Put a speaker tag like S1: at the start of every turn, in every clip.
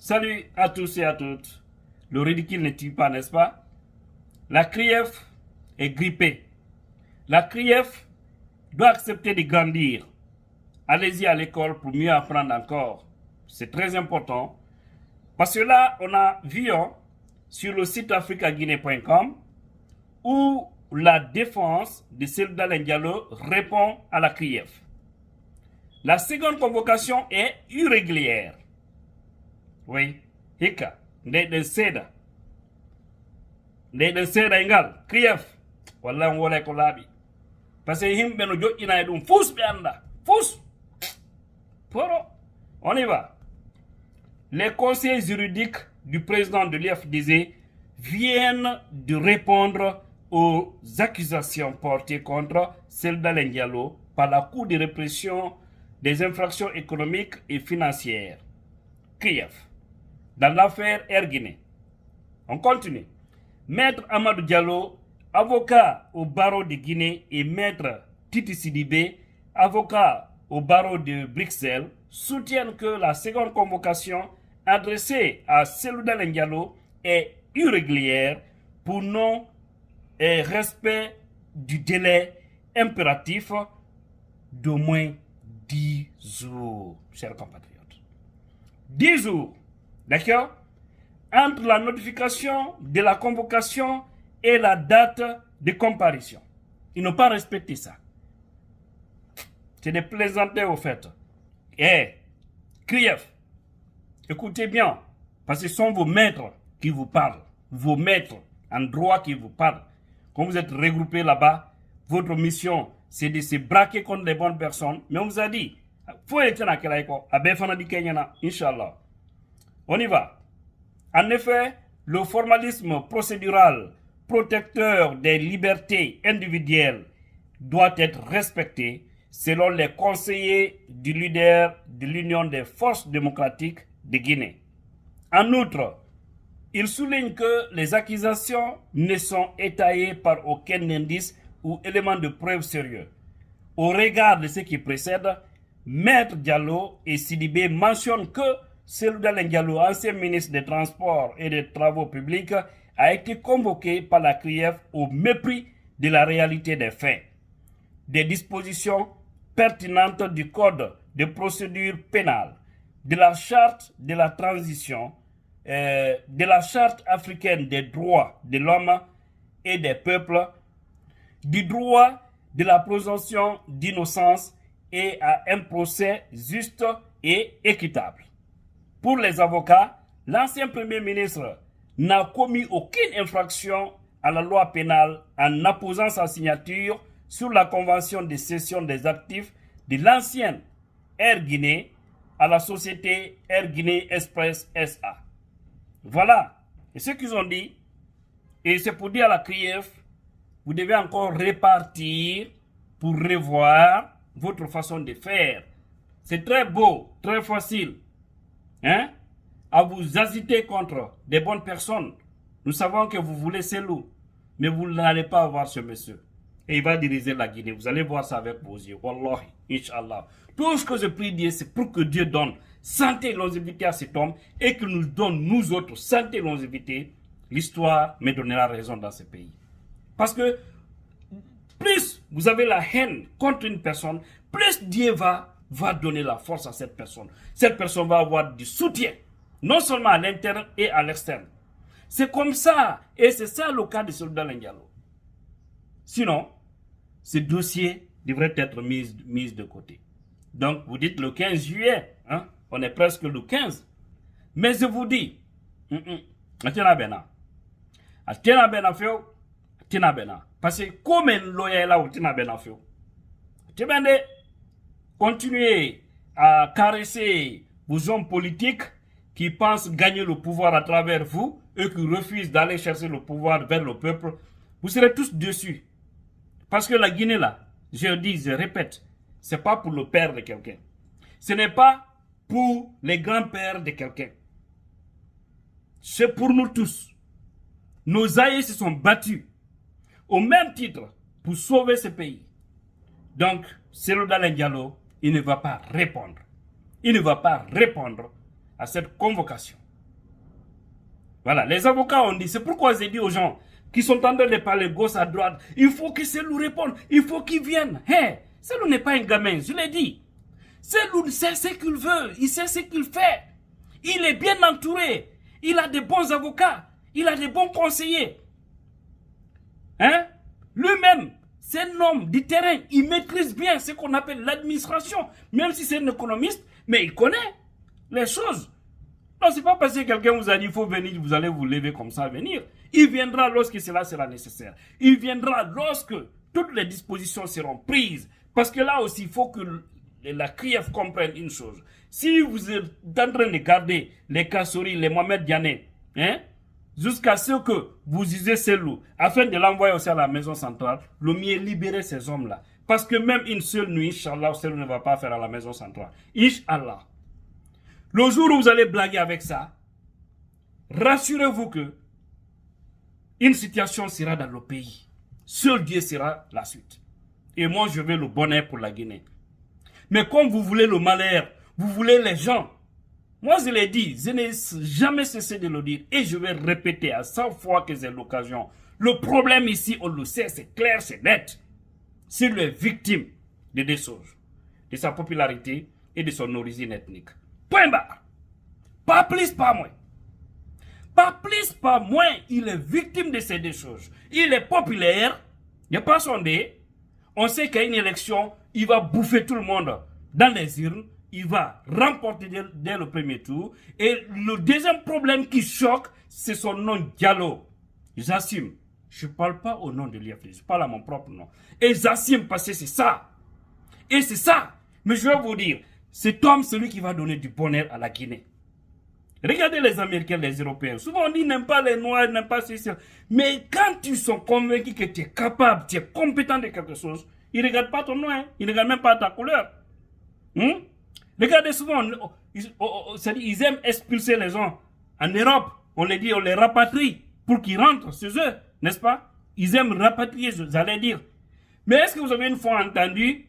S1: Salut à tous et à toutes. Le ridicule ne tue pas, n'est-ce pas? La CRIEF est grippée. La CRIEF doit accepter de grandir. Allez-y à l'école pour mieux apprendre encore. C'est très important. Parce que là, on a vu sur le site africaguinée.com où la défense de Cellou Dalein Diallo répond à la CRIEF. La seconde convocation est irrégulière. Oui, hika, ndeyden seeda ingal CRIEF walla on wole ko laaɓi par ce que yimɓe no joƴƴina e ɗum fus ɓe anda fus poro on y va. Les conseils juridiques du président de l'IFDZ viennent de répondre aux accusations portées contre Cellou Dalein Diallo par la Cour de répression des infractions économiques et financières, CRIEF, dans l'affaire Air Guinée. On continue. Maître Amadou Diallo, avocat au barreau de Guinée, et Maître Titi Sidibé, avocat au barreau de Bruxelles, soutiennent que la seconde convocation adressée à Cellou Dalein Diallo est irrégulière pour non-respect du délai impératif d'au moins 10 jours, chers compatriotes. 10 jours, d'accord, entre la notification de la convocation et la date de comparution. Ils n'ont pas respecté ça. C'est des plaisanteries au fait. Eh, CRIEF, écoutez bien, parce que ce sont vos maîtres qui vous parlent, vos maîtres en droit qui vous parlent. Quand vous êtes regroupés là-bas, votre mission, c'est de se braquer contre les bonnes personnes. Mais on vous a dit, faut être dans quel Inch'Allah. On y va. En effet, le formalisme procédural protecteur des libertés individuelles doit être respecté selon les conseillers du leader de l'Union des forces démocratiques de Guinée. En outre, il souligne que les accusations ne sont étayées par aucun indice ou élément de preuve sérieux. Au regard de ce qui précède, Maître Diallo et Sidibé mentionnent que Cellou Dalein Diallo, ancien ministre des Transports et des Travaux publics, a été convoqué par la CRIEF au mépris de la réalité des faits. Des dispositions pertinentes du Code de procédure pénale, de la Charte de la transition, de la Charte africaine des droits de l'homme et des peuples, du droit de la présomption d'innocence et à un procès juste et équitable. Pour les avocats, l'ancien Premier ministre n'a commis aucune infraction à la loi pénale en apposant sa signature sur la convention de cession des actifs de l'ancienne Air Guinée à la société Air Guinée Express SA. Voilà, et ce qu'ils ont dit, et c'est pour dire à la CRIEF, vous devez encore répartir pour revoir votre façon de faire. C'est très beau, très facile, hein, à vous agiter contre des bonnes personnes. Nous savons que vous voulez Cellou, mais vous n'allez pas avoir ce monsieur. Et il va diriger la Guinée. Vous allez voir ça avec vos yeux. Wallahi, Inch'Allah. Tout ce que je prie Dieu, c'est pour que Dieu donne santé et longévité à cet homme et qu'il nous donne, nous autres, santé et longévité. L'histoire me donnera raison dans ce pays. Parce que plus vous avez la haine contre une personne, plus Dieu va donner la force à cette personne. Cette personne va avoir du soutien, non seulement à l'interne et à l'externe. C'est comme ça, et c'est ça le cas de Cellou Dalein Diallo. Sinon, ce dossier devrait être mis de côté. Donc, vous dites le 15 juillet, hein? On est presque le 15. Mais je vous dis, parce que comme un loyer là où continuez à caresser vos hommes politiques qui pensent gagner le pouvoir à travers vous et qui refusent d'aller chercher le pouvoir vers le peuple, vous serez tous dessus. Parce que la Guinée là, je dis, je répète, c'est pas pour le père de quelqu'un. Ce n'est pas pour les grands-pères de quelqu'un. C'est pour nous tous. Nos aïeux se sont battus au même titre pour sauver ce pays. Donc, Cellou Dalein Diallo, il ne va pas répondre. Il ne va pas répondre à cette convocation. Voilà, les avocats ont dit, c'est pourquoi j'ai dit aux gens qui sont en train de parler gauche à droite, il faut que Selou réponde, il faut qu'il vienne. Hey, Selou n'est pas un gamin, je l'ai dit. Selou sait ce qu'il veut, il sait ce qu'il fait. Il est bien entouré, il a de bons avocats, il a de bons conseillers. Hein? Lui-même, c'est un homme du terrain, il maîtrise bien ce qu'on appelle l'administration, même si c'est un économiste, mais il connaît les choses. Non, c'est pas parce que quelqu'un vous a dit il faut venir, vous allez vous lever comme ça, venir. Il viendra lorsque cela sera nécessaire. Il viendra lorsque toutes les dispositions seront prises. Parce que là aussi, il faut que la CRIEF comprenne une chose. Si vous êtes en train de garder les Kassouri, les Mohamed Diané, hein, jusqu'à ce que vous usez Selou, afin de l'envoyer aussi à la maison centrale, le mieux est libérer ces hommes-là. Parce que même une seule nuit, Inch'Allah, Selou ne va pas faire à la maison centrale. Inch'Allah. Le jour où vous allez blaguer avec ça, rassurez-vous que une situation sera dans le pays. Seul Dieu sera la suite. Et moi, je veux le bonheur pour la Guinée. Mais comme vous voulez le malheur, vous voulez les gens. Moi, je l'ai dit, je n'ai jamais cessé de le dire. Et je vais répéter à 100 fois que j'ai l'occasion. Le problème ici, on le sait, c'est clair, c'est net. C'est les victimes de deux choses. De sa popularité et de son origine ethnique. Point barre. Pas plus, pas moins. Pas plus, pas moins, il est victime de ces deux choses. Il est populaire, il n'est pas sondé. On sait qu'à une élection, il va bouffer tout le monde dans les urnes. Il va remporter dès le premier tour. Et le deuxième problème qui choque, c'est son nom Diallo. J'assume. Je ne parle pas au nom de l'IFD, je parle à mon propre nom. Et j'assume parce que c'est ça. Et c'est ça. Mais je vais vous dire, cet homme, celui qui va donner du bonheur à la Guinée. Regardez les Américains, les Européens. Souvent on dit n'aime pas les Noirs, n'aime pas ceci. Mais quand ils sont convaincus que tu es capable, tu es compétent de quelque chose, ils ne regardent pas ton nom, hein. Ils ne regardent même pas ta couleur. Regardez souvent, ils aiment expulser les gens. En Europe, on les dit, on les rapatrie pour qu'ils rentrent chez eux, n'est-ce pas? Ils aiment rapatrier, j'allais dire. Mais est-ce que vous avez une fois entendu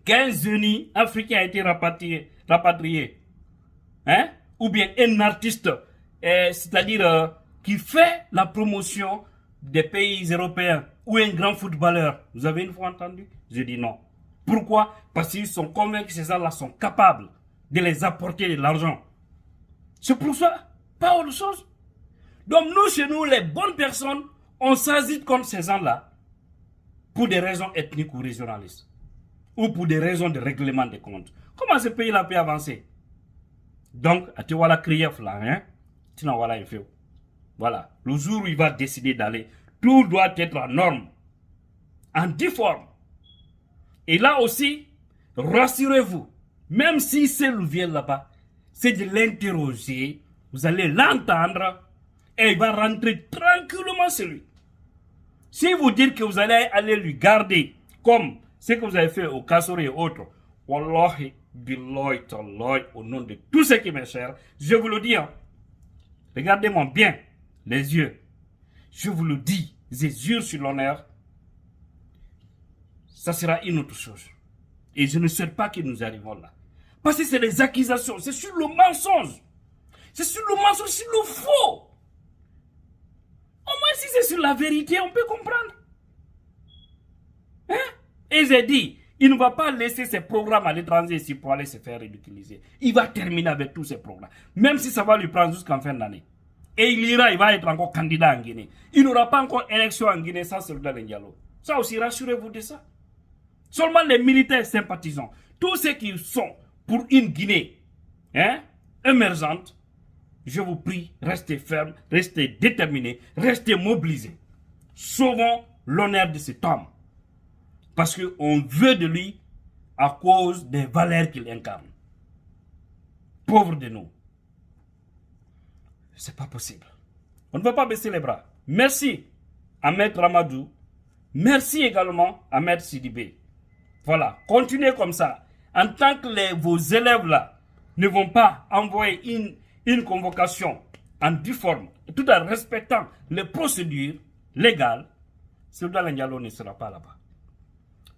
S1: qu'un génie africain a été rapatrié? Hein? Ou bien un artiste, c'est-à-dire qui fait la promotion des pays européens, ou un grand footballeur. Vous avez une fois entendu? Je dis non. Pourquoi? Parce qu'ils sont convaincus que ces gens-là sont capables de les apporter de l'argent. C'est pour ça, pas autre chose. Donc nous, chez nous, les bonnes personnes, on s'agite contre ces gens-là pour des raisons ethniques ou régionalistes. Ou pour des raisons de règlement des comptes. Comment ce pays-là peut avancer? Donc, tu vois la CRIEF là, hein? Tu n'en vois là, il fait. Voilà. Le jour où il va décider d'aller, tout doit être en norme, en difforme. Et là aussi, rassurez-vous, même si Selou vient là-bas, c'est de l'interroger, vous allez l'entendre, et il va rentrer tranquillement chez lui. Si vous dites que vous allez aller lui garder, comme ce que vous avez fait au Kassouri et autres, Wallahi, Billahi, Tallahi, au nom de tout ce qui m'est cher, je vous le dis, hein, regardez-moi bien les yeux. Je vous le dis, je jure sur l'honneur, ça sera une autre chose. Et je ne souhaite pas que nous arrivons là. Parce que c'est des accusations, c'est sur le mensonge. C'est sur le mensonge, c'est le faux. Au moins si c'est sur la vérité, on peut comprendre. Hein? Et j'ai dit, il ne va pas laisser ses programmes à l'étranger ici pour aller se faire ridiculiser. Il va terminer avec tous ses programmes. Même si ça va lui prendre jusqu'en fin d'année. Et il va être encore candidat en Guinée. Il n'aura pas encore élection en Guinée sans Selou Diallo. Ça aussi, rassurez-vous de ça. Seulement les militaires sympathisants, tous ceux qui sont pour une Guinée émergente, je vous prie, restez fermes, restez déterminés, restez mobilisés. Sauvons l'honneur de cet homme. Parce qu'on veut de lui à cause des valeurs qu'il incarne. Pauvre de nous. C'est pas possible. On ne va pas baisser les bras. Merci à Maître Ramadou. Merci également à Maître Sidibé. Voilà, continuez comme ça. En tant que vos élèves là ne vont pas envoyer une convocation en due forme, tout en respectant les procédures légales, Selou Diallo ne sera pas là-bas.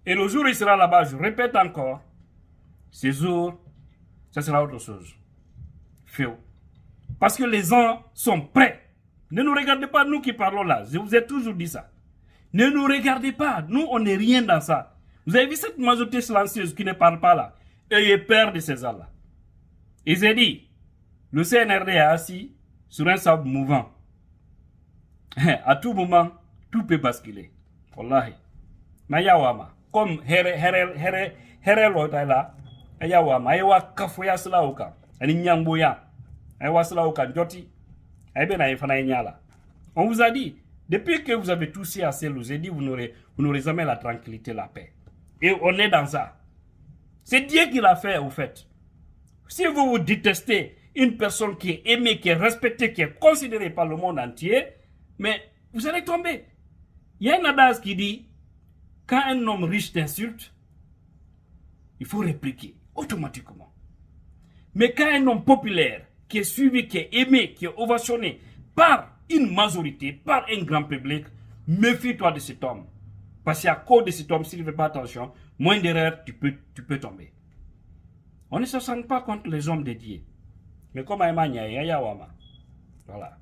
S1: Et le jour où il sera là-bas, je répète encore, ce jour, ça sera autre chose. Féo. Parce que les gens sont prêts. Ne nous regardez pas, nous qui parlons là. Je vous ai toujours dit ça. Ne nous regardez pas. Nous, on n'est rien dans ça. Vous avez vu cette majorité silencieuse qui ne parle pas là? Ayez peur de ces gens-là. Ils ont dit, le CNRD est assis sur un sable mouvant. À tout moment, tout peut basculer. Wallahi. Mayawama. Comme Here Lotaila, Ayawama, Ayawa Kafoya Slauka, and Nyamboya, Ayawa Slauka, Joti, Ayabena Ifana Nyala. On vous a dit, depuis que vous avez touché à celle, vous avez dit, vous n'aurez jamais la tranquillité, la paix. Et on est dans ça. C'est Dieu qui l'a fait, au fait. Si vous vous détestez une personne qui est aimée, qui est respectée, qui est considérée par le monde entier, mais vous allez tomber. Il y a un adage qui dit, quand un homme riche t'insulte, il faut répliquer automatiquement. Mais quand un homme populaire, qui est suivi, qui est aimé, qui est ovationné par une majorité, par un grand public, méfie-toi de cet homme. Parce qu'à cause de cet homme, s'il ne fait pas attention, moins d'erreurs, tu peux tomber. On ne se sent pas contre les hommes dédiés. Mais comme Aïmania et Ayawama. Voilà.